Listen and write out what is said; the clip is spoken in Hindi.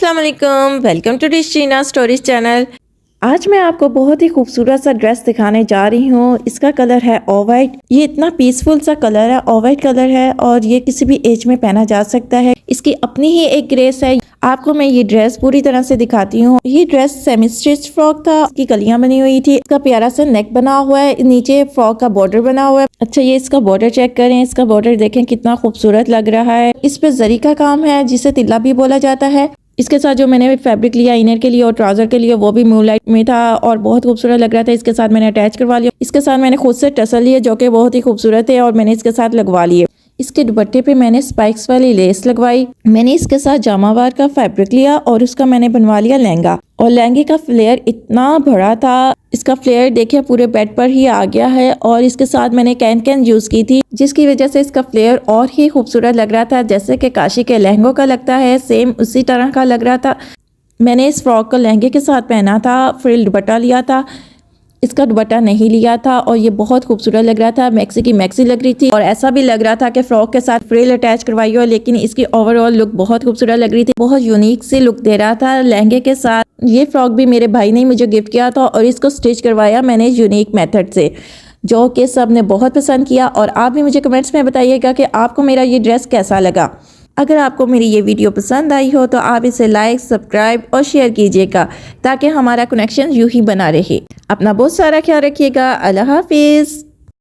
अस्सलाम वालेकुम, वेलकम टू डिस्टीना स्टोरीज चैनल। आज मैं आपको बहुत ही खूबसूरत सा ड्रेस दिखाने जा रही हूँ। इसका कलर है ऑफ वाइट। ये इतना पीसफुल सा कलर है, ऑफ वाइट कलर है और ये किसी भी एज में पहना जा सकता है। इसकी अपनी ही एक ग्रेस है। आपको मैं ये ड्रेस पूरी तरह से दिखाती हूँ। ये ड्रेस सेमी स्टिच फ्रॉक था, इसकी कलियां बनी हुई थी। इसका प्यारा सा नेक बना हुआ है, नीचे फ्रॉक का बॉर्डर बना हुआ है। अच्छा, ये इसका बॉर्डर चेक करें। इसका बॉर्डर देखें कितना खूबसूरत लग रहा है। इस पे जरी का काम है जिसे तिल्ला भी बोला जाता है। इसके साथ जो मैंने फैब्रिक लिया इनर के लिए और ट्राउजर के लिए वो भी मूनलाइट में था और बहुत खूबसूरत लग रहा था। इसके साथ मैंने अटैच करवा लिया। इसके साथ मैंने खुद से टसल लिए जो कि बहुत ही खूबसूरत है और मैंने इसके साथ लगवा लिए। इसके दुपट्टे पे मैंने स्पाइक्स वाली लेस लगवाई। मैंने इसके साथ जामावार का फैब्रिक लिया और उसका मैंने बनवा लिया लहंगा। और लहंगे का फ्लेयर इतना बड़ा था, इसका फ्लेयर देखिए पूरे बेड पर ही आ गया है। और इसके साथ मैंने कैन यूज की थी जिसकी वजह से इसका फ्लेयर और ही खूबसूरत लग रहा था, जैसे कि काशी के लहंगों का लगता है, सेम उसी तरह का लग रहा था। मैंने इस फ्रॉक को लहंगे के साथ पहना था, फ्रिल दुपट्टा लिया था, इसका दुपट्टा नहीं लिया था और ये बहुत खूबसूरत लग रहा था। मैक्सी की मैक्सी लग रही थी और ऐसा भी लग रहा था कि फ्रॉक के साथ फ्रिल अटैच करवाई हो, लेकिन इसकी ओवरऑल लुक बहुत खूबसूरत लग रही थी। बहुत यूनिक सी लुक दे रहा था लहंगे के साथ। ये फ्रॉक भी मेरे भाई ने मुझे गिफ्ट किया था और इसको स्टिच करवाया मैंने यूनिक मेथड से, जो कि सब ने बहुत पसंद किया। और आप भी मुझे कमेंट्स में बताइएगा कि आपको मेरा ये ड्रेस कैसा लगा। अगर आपको मेरी ये वीडियो पसंद आई हो तो आप इसे लाइक, सब्सक्राइब और शेयर कीजिएगा ताकि हमारा कनेक्शन यूं ही बना रहे। अपना बहुत सारा ख्याल रखिएगा। अल्लाह हाफिज़।